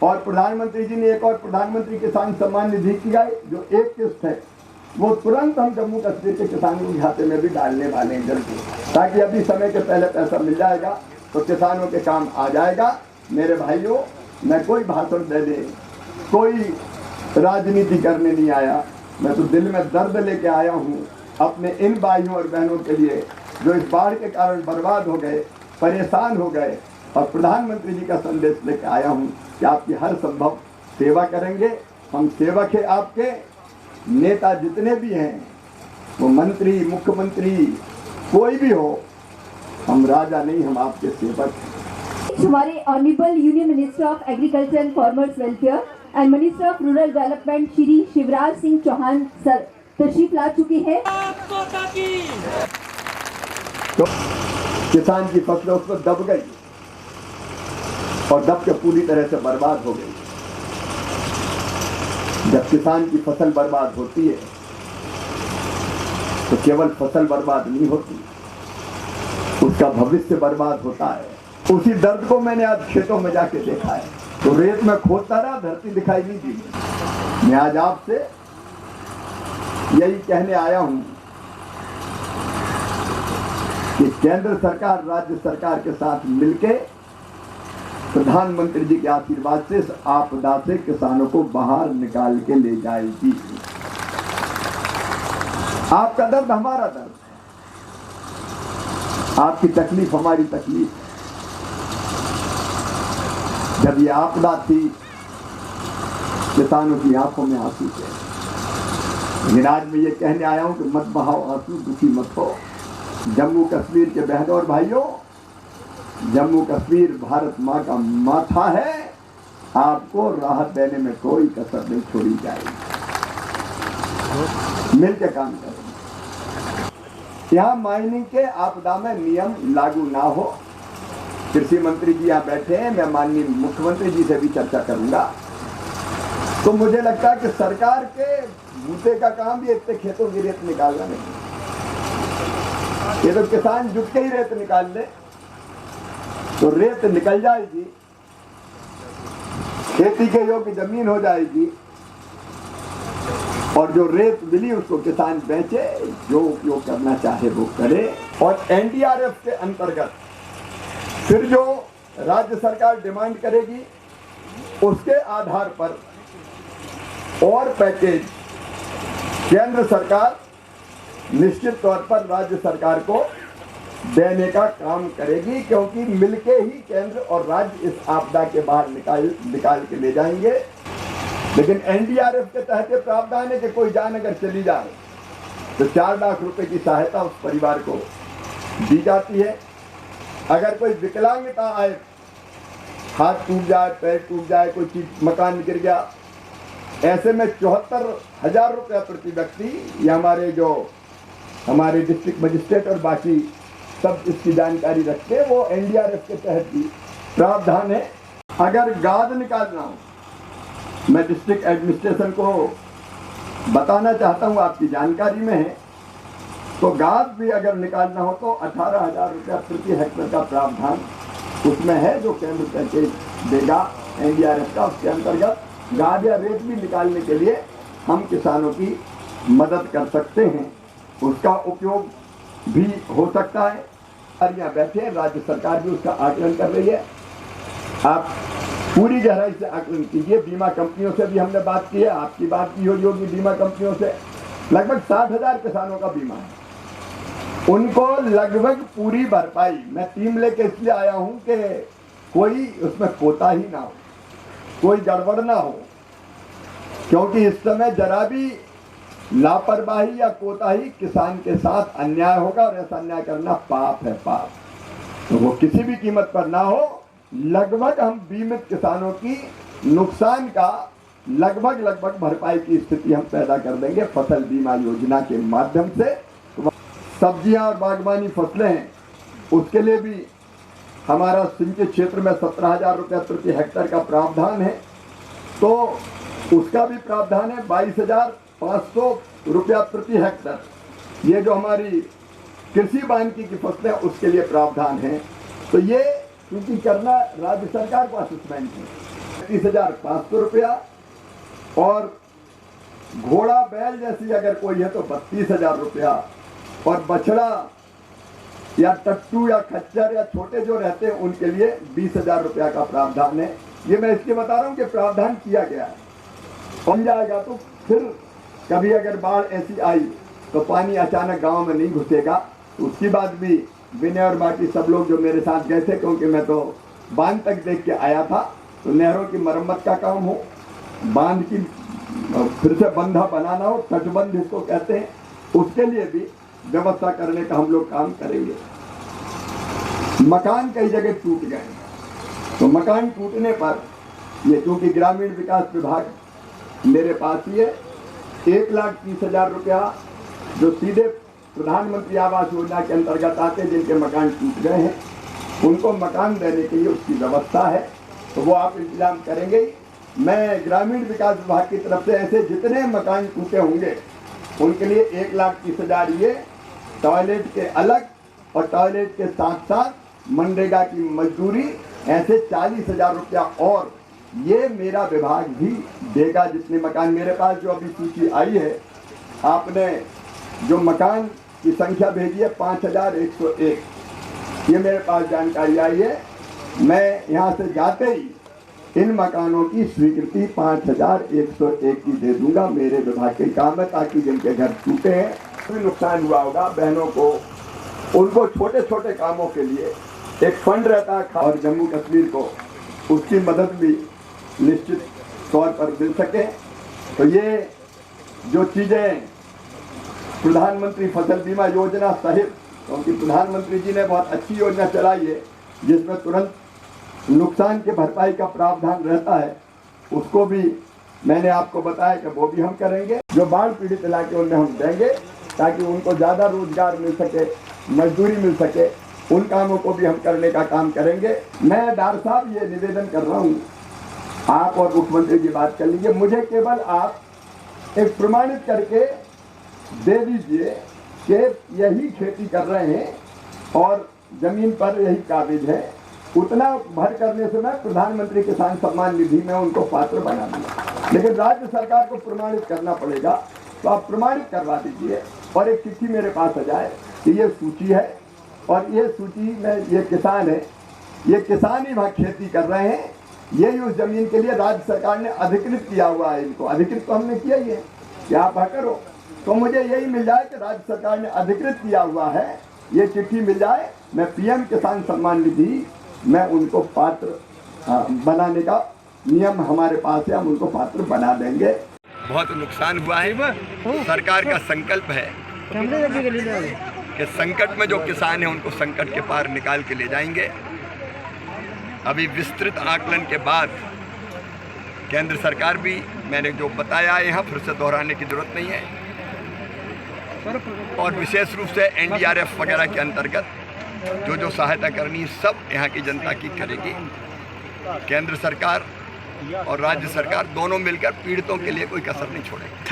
और प्रधानमंत्री जी ने एक और प्रधानमंत्री किसान सम्मान निधि की है, जो एक किस्त है वो तुरंत हम जम्मू कश्मीर के किसानों के खाते में भी डालने वाले हैं जल्दी, ताकि अभी समय के पहले पैसा मिल जाएगा तो किसानों के काम आ जाएगा। मेरे भाइयों, मैं कोई भाषण दे दे, कोई राजनीति करने नहीं आया, मैं तो दिल में दर्द लेके आया हूँ अपने इन भाइयों और बहनों के लिए जो इस बाढ़ के कारण बर्बाद हो गए, परेशान हो गए, और प्रधानमंत्री जी का संदेश लेके आया हूँ कि आपकी हर संभव सेवा करेंगे। हम सेवक हैं आपके। नेता जितने भी हैं, वो मंत्री, मुख्यमंत्री, कोई भी हो, हम राजा नहीं, हम आपके सेवक हैं। हमारे honourable union minister of agriculture and farmers welfare and minister of rural development Shri Shivraj Singh Chouhan sir तशरीफ ला चुके हैं। तो किसान की फसलें उस पर दब गई और दब के पूरी तरह से बर्बाद हो गई। जब किसान की फसल बर्बाद होती है तो केवल फसल बर्बाद नहीं होती, उसका भविष्य बर्बाद होता है। उसी दर्द को मैंने आज खेतों में जाके देखा है। तो रेत में खोदता रहा, धरती दिखाई नहीं दी। मैं आज आपसे यही कहने आया हूं कि केंद्र सरकार राज्य सरकार के साथ मिलके प्रधानमंत्री जी के आशीर्वाद से इस आपदा से किसानों को बाहर निकाल के ले जाएगी। आपका दर्द हमारा दर्द, आपकी तकलीफ हमारी तकलीफ। जब ये आपदा थी, किसानों की आंखों में आंसू थे। लेकिन आज मैं ये कहने आया हूं कि मत बहाओ आंसू, दुखी मत हो। जम्मू कश्मीर के बहनों और भाइयों, जम्मू कश्मीर भारत माँ का माथा है। आपको राहत देने में कोई कसर नहीं छोड़ी जाएगी। मिलकर काम करेंगे। यहाँ माइनिंग के आपदा में नियम लागू ना हो। कृषि मंत्री जी यहाँ बैठे हैं, मैं माननीय मुख्यमंत्री जी से भी चर्चा करूंगा। तो मुझे लगता है कि सरकार के बूते का काम भी इतने खेतों की रेत निकालना नहीं, ये तो किसान जुट के ही रेत निकाल ले तो रेत निकल जाएगी, खेती के योग्य जमीन हो जाएगी, और जो रेत मिली उसको किसान बेचे, जो उपयोग करना चाहे वो करे। और एनडीआरएफ के अंतर्गत फिर जो राज्य सरकार डिमांड करेगी उसके आधार पर और पैकेज केंद्र सरकार निश्चित तौर पर राज्य सरकार को देने का काम करेगी, क्योंकि मिलके ही केंद्र और राज्य इस आपदा के बाहर निकाल के ले जाएंगे। लेकिन एनडीआरएफ के तहत प्रावधान है कि कोई जान अगर चली जाए तो 4 लाख रुपए की सहायता उस परिवार को दी जाती है। अगर कोई विकलांगता आए, हाथ टूट जाए, पैर टूट जाए, कोई चीज मकान गिर गया, ऐसे में 74,000 रुपया प्रति व्यक्ति, ये हमारे डिस्ट्रिक्ट मजिस्ट्रेट और बाकी सब इसकी जानकारी रखते, वो एनडीआरएफ के तहत भी प्रावधान है। अगर गाद निकालना हो, मैं डिस्ट्रिक्ट एडमिनिस्ट्रेशन को बताना चाहता हूँ, आपकी जानकारी में है, तो गाद भी अगर निकालना हो तो 18,000 रुपया प्रति हेक्टेयर का प्रावधान उसमें है, जो केंद्र पैकेज देगा एनडीआरएफ का। उसके अंतर्गत गाद या रेत भी निकालने के लिए हम किसानों की मदद कर सकते हैं, उसका उपयोग भी हो सकता है। और यहाँ बैठे हैं, राज्य सरकार भी उसका आकलन कर रही है। आप पूरी गहराई से आकलन कीजिए। बीमा कंपनियों से भी हमने बात की है, आपकी बात की होगी बीमा कंपनियों से। लगभग 60,000 किसानों का बीमा है, उनको लगभग पूरी भरपाई। मैं टीम लेके इसलिए आया हूँ कि कोई उसमें कोताही ना हो, कोई गड़बड़ ना हो, क्योंकि इस समय जरा भी लापरवाही या कोताही किसान के साथ अन्याय होगा, और ऐसा अन्याय करना पाप है, पाप। तो वो किसी भी कीमत पर ना हो। लगभग हम बीमित किसानों की नुकसान का लगभग भरपाई की स्थिति हम पैदा कर देंगे फसल बीमा योजना के माध्यम से। सब्जियां और बागवानी फसलें हैं, उसके लिए भी हमारा सिंचित क्षेत्र में 17,000 रुपया प्रति हेक्टेयर का प्रावधान है, तो उसका भी प्रावधान है 22,500 रुपया प्रति हेक्टेयर। ये जो हमारी कृषि वानिकी की फसलें उसके लिए प्रावधान है। तो ये क्योंकि करना राज्य सरकार को असेसमेंट है, 35,500 रुपया, और घोड़ा बैल जैसी अगर कोई है तो 32,000 रुपया, और बछड़ा या टट्टू या खच्चर या छोटे जो रहते हैं उनके लिए 20,000 रुपया का प्रावधान है। ये मैं इसलिए बता रहा हूँ कि प्रावधान किया गया है। बन जाएगा तो फिर कभी अगर बाढ़ ऐसी आई तो पानी अचानक गांव में नहीं घुसेगा। तो उसकी बात भी विनय और बाकी सब लोग जो मेरे साथ गए थे, क्योंकि मैं तो बांध तक देख के आया था, तो नहरों की मरम्मत का काम हो, बांध की फिर से बंधा बनाना हो, तटबंध इसको कहते हैं, उसके लिए भी व्यवस्था करने का हम लोग काम करेंगे। मकान कई जगह टूट गए, तो मकान टूटने पर ये चूंकि ग्रामीण विकास विभाग मेरे पास ही है, 1,30,000 रुपया जो सीधे प्रधानमंत्री आवास योजना के अंतर्गत आते हैं, जिनके मकान टूट गए हैं उनको मकान देने के लिए उसकी व्यवस्था है, तो वो आप इंतजाम करेंगे। मैं ग्रामीण विकास विभाग की तरफ से ऐसे जितने मकान टूटे होंगे उनके लिए 1,30,000 ये टॉयलेट के अलग, और टॉयलेट के साथ साथ मनरेगा की मजदूरी, ऐसे 40,000 रुपया और ये मेरा विभाग भी देगा। जितने मकान मेरे पास जो अभी सूची आई है, आपने जो मकान की संख्या भेजी है 5,101, ये मेरे पास जानकारी आई है। मैं यहाँ से जाते ही इन मकानों की स्वीकृति 5,101 की दे दूंगा। मेरे विभाग के काम है, ताकि जिनके घर टूटे हैं, कोई नुकसान हुआ होगा, बहनों को, उनको छोटे छोटे कामों के लिए एक फंड रहता है, और जम्मू कश्मीर को उसकी मदद भी निश्चित तौर पर मिल सके। तो ये जो चीज़ें प्रधानमंत्री फसल बीमा योजना सहित, क्योंकि प्रधानमंत्री जी ने बहुत अच्छी योजना चलाई है जिसमें तुरंत नुकसान के भरपाई का प्रावधान रहता है, उसको भी मैंने आपको बताया कि वो भी हम करेंगे। जो बाढ़ पीड़ित इलाके उनमें हम देंगे ताकि उनको ज़्यादा रोजगार मिल सके, मजदूरी मिल सके, उन कामों को भी हम करने का काम करेंगे। मैं डार साहब ये निवेदन कर रहा हूँ, आप और मुख्यमंत्री जी बात कर लीजिए, मुझे केवल आप एक प्रमाणित करके दे दीजिए कि यही खेती कर रहे हैं और जमीन पर यही काबिज है। उतना भर करने से मैं प्रधानमंत्री किसान सम्मान निधि में उनको पात्र बना दूंगा, लेकिन राज्य सरकार को प्रमाणित करना पड़ेगा। तो आप प्रमाणित करवा दीजिए और एक चिट्ठी मेरे पास आ जाए कि ये सूची है, और ये सूची में ये किसान है, ये किसान ही वहाँ खेती कर रहे हैं, यही उस जमीन के लिए राज्य सरकार ने अधिकृत किया हुआ है। इनको अधिकृत तो हमने किया ही है कि आप करो, तो मुझे यही मिल जाए कि राज्य सरकार ने अधिकृत किया हुआ है, ये चिट्ठी मिल जाए, मैं पीएम किसान सम्मान निधि मैं उनको पात्र बनाने का नियम हमारे पास है, हम उनको पात्र बना देंगे। बहुत नुकसान हुआ है, सरकार का संकल्प है कि संकट में जो किसान है उनको संकट के पार निकाल के ले जाएंगे। अभी विस्तृत आकलन के बाद केंद्र सरकार भी, मैंने जो बताया यहाँ फिर से दोहराने की जरूरत नहीं है, और विशेष रूप से एनडीआरएफ वगैरह के अंतर्गत जो सहायता करनी सब यहाँ की जनता की करेगी। केंद्र सरकार और राज्य सरकार दोनों मिलकर पीड़ितों के लिए कोई कसर नहीं छोड़ेगी।